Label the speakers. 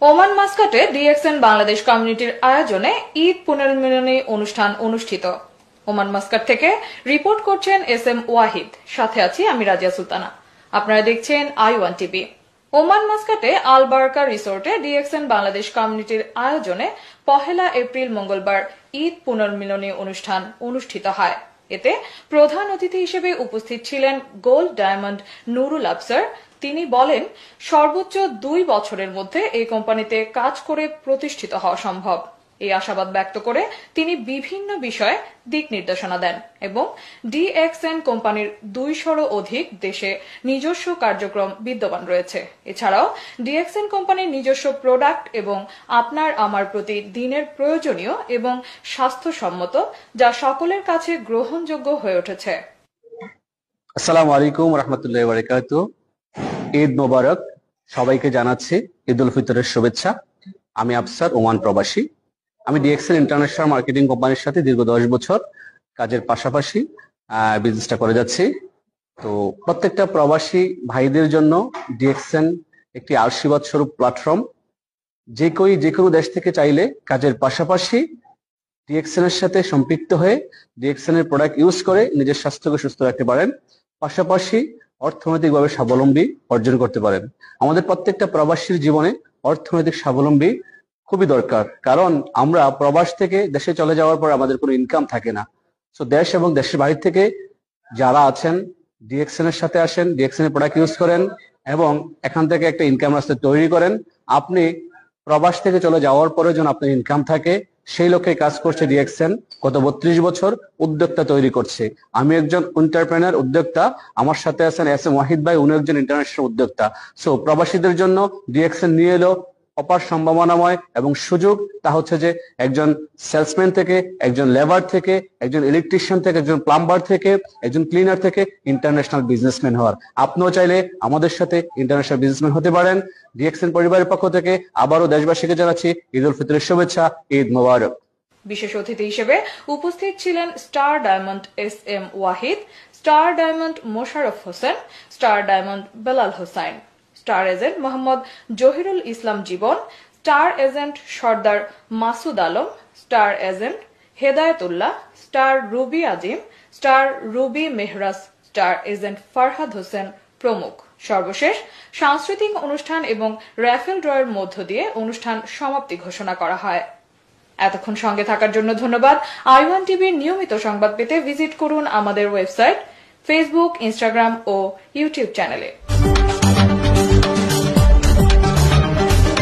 Speaker 1: Oman মাস্কাটে DXN Bangladesh কমিউনিটির আয়োজনে ঈদ পুনর্মিলনী অনুষ্ঠান অনুষ্ঠিত। ওমান মাস্কাট থেকে রিপোর্ট করছেন এস.এম. ওয়াহিদ, সাথে আছি আমি রাজিয়া সুলতানা। আপনারা দেখছেন i1 টিভি। ওমান মাস্কাটে আল বারকা রিসোর্টে ডিএক্সএন বাংলাদেশ কমিউনিটির আয়োজনে 1 এপ্রিল মঙ্গলবার ঈদ পুনর্মিলনী অনুষ্ঠান অনুষ্ঠিত হয়। এতে প্রধান অতিথি হিসেবে উপস্থিত ছিলেন গোল্ড ডায়মন্ড নুরুল আফসার। তিনি বলেন, সর্বোচ্চ 2 বছরের মধ্যে এই কোম্পানিতে কাজ করে প্রতিষ্ঠিত হওয়া সম্ভব। এই আশাবাদ ব্যক্ত করে তিনি বিভিন্ন বিষয়ে দিক নির্দেশনা দেন এবং ডিএক্সএন কোম্পানির 200-ও অধিক দেশে নিজস্ব কার্যক্রম বিদ্যমান রয়েছে। এছাড়াও ডিএক্সএন কোম্পানির নিজস্ব প্রোডাক্ট এবং আপনার আমার প্রতি দিনের প্রয়োজনীয় এবং স্বাস্থ্যসম্মত, যা সকলের কাছে গ্রহণযোগ্য হয়ে উঠেছে।
Speaker 2: আসসালামু আলাইকুম রাহমাতুল্লাহি ওয়া বারাকাতুহু। ঈদ মোবারক, সবাইকে জানাচ্ছি ঈদ উল ফিতরের শুভেচ্ছা। আমি আফসার, ওমান প্রবাসী। আমি ডিএক্সএন ইন্টারন্যাশনাল মার্কেটিং কোম্পানির সাথে দীর্ঘ 10 বছর কাজের পাশাপাশি বিজনেসটা করে যাচ্ছি। তো প্রত্যেকটা প্রবাসী ভাইদের জন্য ডিএক্সএন একটি আশীর্বাদ স্বরূপ প্ল্যাটফর্ম। যে কোনো দেশ থেকে চাইলে কাজের পাশাপাশি ডিএক্সএন এর সাথে সম্পৃক্ত হয়ে ডিএক্সএন এর প্রোডাক্ট ইউজ করে নিজের স্বাস্থ্যকে সুস্থ রাখতে পারেন, পাশাপাশি অর্থনৈতিকভাবে স্বাবলম্বী অর্জন করতে পারেন। আমাদের প্রত্যেকটা প্রবাসীর জীবনে অর্থনৈতিক স্বাবলম্বী খুবই দরকার, কারণ আমরা প্রবাস থেকে দেশে চলে যাওয়ার পর আমাদের কোনো ইনকাম থাকে না। সো দেশ এবং দেশের বাইরে থেকে যারা আছেন ডিএক্সএন এর সাথে আসেন, ডিএক্সএন এর প্রোডাক্ট ইউজ করেন এবং এখান থেকে একটা ইনকাম রাস্তা তৈরি করেন। আপনি প্রবাস থেকে চলে যাওয়ার পরে যেন আপনার ইনকাম থাকে, সেই লক্ষ্যে কাজ করছে ডিএক্সএন। গত 32 বছর উদ্যোক্তা তৈরি করছে। আমি একজন এন্টারপ্রেনার উদ্যোক্তা, আমার সাথে আছেন এস.এম. ওয়াহিদ ভাই, উনি একজন ইন্টারন্যাশনাল উদ্যোক্তা। সো প্রবাসীদের জন্য ডিএক্সএন নিয়ে এলো অপার সম্ভাবনাময় এবং সুযোগ। তা হচ্ছে যে একজন সেলসম্যান থেকে, একজন লেবার থেকে, একজন ইলেকট্রিশিয়ান থেকে, একজন প্লাম্বার থেকে, একজন ক্লিনার থেকে ইন্টারন্যাশনাল বিজনেসম্যান হওয়ার। আপনিও চাইলে আমাদের সাথে ইন্টারন্যাশনাল বিজনেসম্যান হতে পারেন। ডিএক্সএন পরিবারের পক্ষ থেকে আবারও দেশবাসীকে জানাচ্ছি ঈদ উল ফিতরের শুভেচ্ছা। ঈদ মোবারক।
Speaker 1: বিশেষ অতিথি হিসেবে উপস্থিত ছিলেন star diamond S M. Wahid, star diamond Mosharraf Hossain, star diamond Belal Hossain, star agent Mohammad Zahirul Islam Jibon, star agent Sardar Masud Alam, star agent Hedayetullah, star ruby Azim, star ruby Mehraj, star agent Farhad Hossain প্রমুখ। সর্বশেষ সাংস্কৃতিক অনুষ্ঠান এবং র্যাফেল ড্রয়ের মধ্য দিয়ে অনুষ্ঠান সমাপ্তি ঘোষণা করা হয়। এতক্ষণ সঙ্গে থাকার জন্য ধন্যবাদ। i1 টিভির নিয়মিত সংবাদ পেতে ভিজিট করুন আমাদের ওয়েবসাইট, ফেসবুক, ইনস্টাগ্রাম ও ইউটিউব চ্যানেলে।